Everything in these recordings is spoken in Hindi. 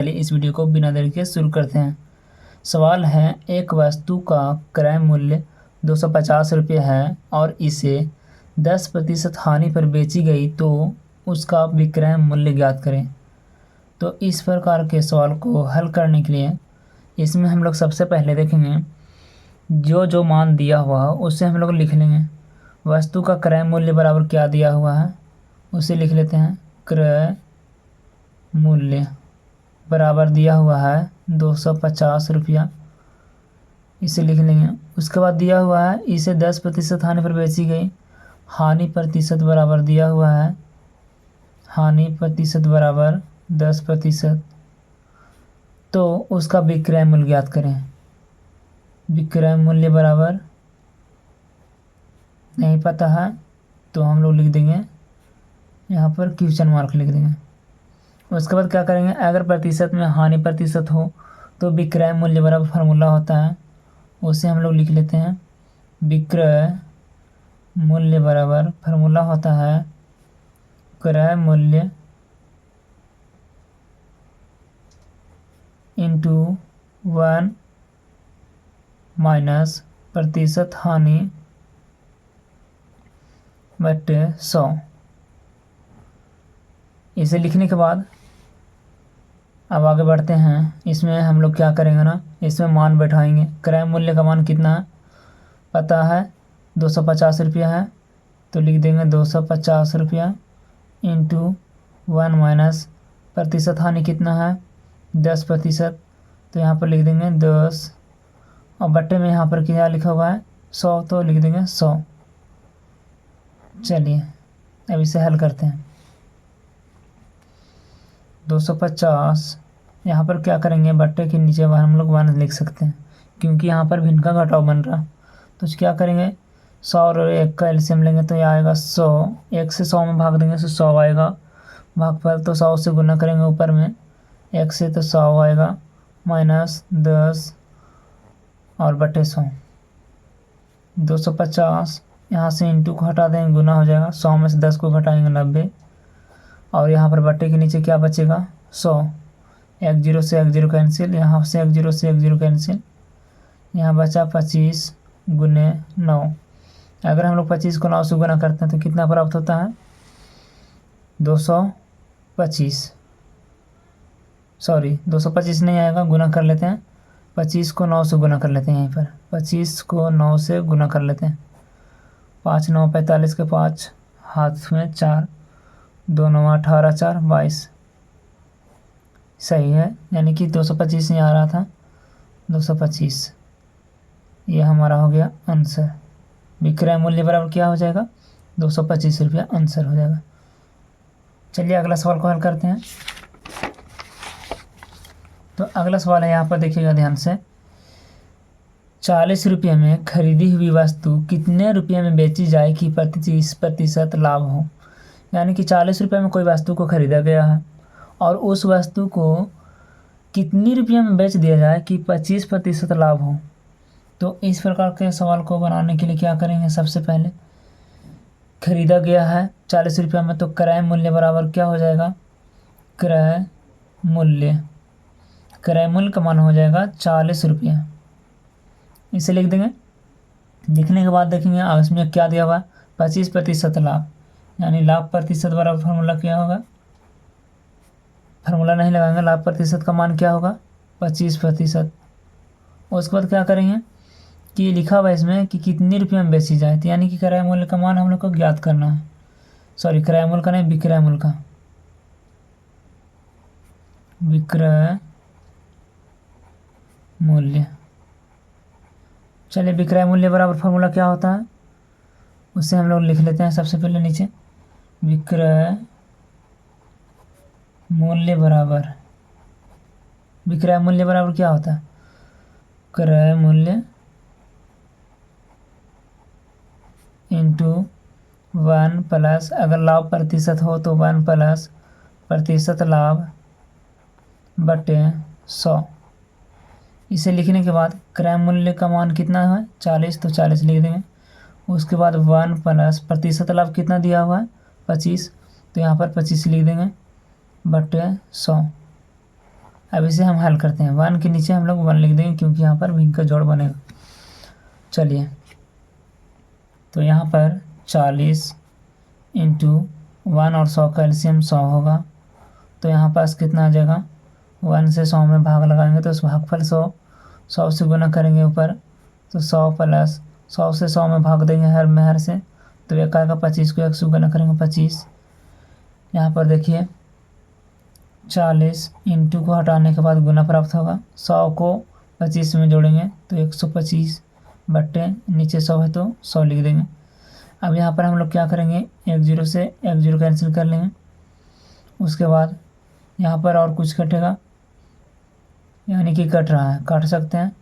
चलिए इस वीडियो को बिना देर के शुरू करते हैं। सवाल है, एक वस्तु का क्रय मूल्य 250 रुपये है और इसे 10% हानि पर बेची गई तो उसका विक्रय मूल्य ज्ञात करें। तो इस प्रकार के सवाल को हल करने के लिए इसमें हम लोग सबसे पहले देखेंगे जो मान दिया हुआ है उसे हम लोग लिख लेंगे। वस्तु का क्रय मूल्य बराबर क्या दिया हुआ है उसे लिख लेते हैं। क्रय मूल्य बराबर दिया हुआ है 250 रुपया, इसे लिख लेंगे। उसके बाद दिया हुआ है इसे 10% हानि पर बेची गई। हानि प्रतिशत बराबर दिया हुआ है, हानि प्रतिशत बराबर 10%, तो उसका विक्रय मूल्य ज्ञात करें। विक्रय मूल्य बराबर नहीं पता है तो हम लोग लिख देंगे यहाँ पर क्वेश्चन मार्क लिख देंगे। उसके बाद क्या करेंगे, अगर प्रतिशत में हानि प्रतिशत हो तो विक्रय मूल्य बराबर फार्मूला होता है, उसे हम लोग लिख लेते हैं। विक्रय मूल्य बराबर फार्मूला होता है क्रय मूल्य इंटू 1 माइनस प्रतिशत हानि बटे 100। इसे लिखने के बाद अब आगे बढ़ते हैं। इसमें हम लोग क्या करेंगे ना, इसमें मान बैठाएंगे। क्रय मूल्य का मान कितना है पता है, 250 रुपया है, तो लिख देंगे 250 रुपया इंटू 1 माइनस प्रतिशत हानि कितना है 10%, तो यहाँ पर लिख देंगे 10 और बट्टे में यहाँ पर क्या लिखा हुआ है 100, तो लिख देंगे 100। चलिए अब इसे हल करते हैं। 250 यहाँ पर क्या करेंगे, बट्टे के नीचे हम लोग 1 लिख सकते हैं क्योंकि यहाँ पर भिन्न का घटाव बन रहा। तो क्या करेंगे, 100 और 1 का एलसीएम लेंगे तो यह आएगा 100। 1 से 100 में भाग देंगे तो 100 आएगा। भागफल तो 100 से गुना करेंगे ऊपर में 1 से तो 100 आएगा माइनस 10 और बटे 100। 250 यहाँ से इंटू को हटा देंगे, गुना हो जाएगा। 100 में से 10 को घटाएंगे 90 और यहाँ पर बट्टे के नीचे क्या बचेगा 100। 1 0 से 1 0 कैंसिल, यहाँ से 1 0 से 1 0 कैंसिल, यहाँ बचा 25 गुने 9। अगर हम लोग 25 को 9 से गुना करते हैं तो कितना प्राप्त होता है 225। सॉरी 225 नहीं आएगा, गुना कर लेते हैं। 25 को 9 से गुना कर लेते हैं। यहीं पर 25 को 9 से गुना कर लेते हैं। 5 9 45 के 5 हाथ में 4, 2 9 18 4 22 सही है, यानी कि 225 नहीं आ रहा था 225। ये हमारा हो गया आंसर। विक्रय मूल्य बराबर क्या हो जाएगा 225 रुपया, आंसर हो जाएगा। चलिए अगला सवाल को हल करते हैं। तो अगला सवाल है, यहाँ पर देखिएगा ध्यान से। 40 रुपये में खरीदी हुई वस्तु कितने रुपये में बेची जाए कि 25% लाभ हो। यानी कि 40 रुपये में कोई वस्तु को खरीदा गया है और उस वस्तु को कितनी रुपये में बेच दिया जाए कि 25% लाभ हो। तो इस प्रकार के सवाल को बनाने के लिए क्या करेंगे, सबसे पहले खरीदा गया है 40 रुपये में, तो क्रय मूल्य बराबर क्या हो जाएगा, क्रय मूल्य का मान हो जाएगा 40 रुपये। इसे लिख देंगे। लिखने के बाद देखेंगे इसमें क्या दिया हुआ है 25% लाभ, यानी लाभ प्रतिशत बराबर फार्मूला क्या होगा, फार्मूला नहीं लगाएंगे, लाभ प्रतिशत का मान क्या होगा 25%। उसके बाद क्या करेंगे कि लिखा हुआ है इसमें कि कितनी रुपये में बेची जाए, तो यानी कि क्रय मूल्य का मान हम लोग को ज्ञात करना है। सॉरी क्रय मूल्य का नहीं, विक्रय मूल्य का। विक्रय मूल्य, चलिए विक्रय मूल्य बराबर फार्मूला क्या होता है उससे हम लोग लिख लेते हैं। सबसे पहले नीचे विक्रय मूल्य बराबर, विक्रय मूल्य बराबर क्या होता है, क्रय मूल्य इंटू 1 प्लस, अगर लाभ प्रतिशत हो तो 1 प्लस प्रतिशत लाभ बटे 100। इसे लिखने के बाद क्रय मूल्य का मान कितना है 40, तो 40 लिख देंगे। उसके बाद 1 प्लस प्रतिशत लाभ कितना दिया हुआ है 25, तो यहाँ पर 25 लिख देंगे बटे 100। अब इसे हम हल करते हैं। 1 के नीचे हम लोग 1 लिख देंगे क्योंकि यहाँ पर भी का जोड़ बनेगा। चलिए, तो यहाँ पर 40 इंटू 1 और 100 का एलसीएम 100 होगा। तो यहाँ पास कितना आ जाएगा, 1 से 100 में भाग लगाएंगे तो उस भागफल 100 से गुना करेंगे ऊपर, तो 100 प्लस 100 से 100 में भाग देंगे हर में हर से, तो एक आएगा 25 को 1 से गुना करेंगे 25। यहाँ पर देखिए 40 इंटू को हटाने के बाद गुना प्राप्त होगा, 100 को 25 में जोड़ेंगे तो 125 बट्टे नीचे 100 है तो 100 लिख देंगे। अब यहाँ पर हम लोग क्या करेंगे, 1 0 से 1 0 कैंसिल कर लेंगे। उसके बाद यहाँ पर और कुछ कटेगा, यानी कि कट रहा है, काट सकते हैं।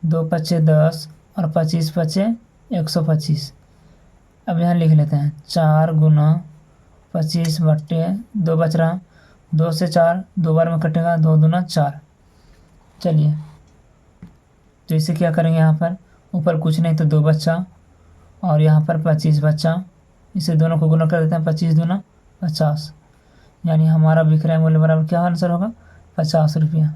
2 पच्चे 10 और 25 पच्चे 125। अब यहाँ लिख लेते हैं 4 गुना 25 बट्टे 2 बच रहा, 2 से 4 2 बार में कटेगा, 2 दूना 4। चलिए, तो इसे क्या करेंगे, यहाँ पर ऊपर कुछ नहीं तो 2 बच्चा और यहाँ पर 25 बच्चा, इसे दोनों को गुना कर देते हैं, 25 दूना 50, यानी हमारा विक्रय मूल्य बराबर क्या आंसर होगा, 50 रुपया।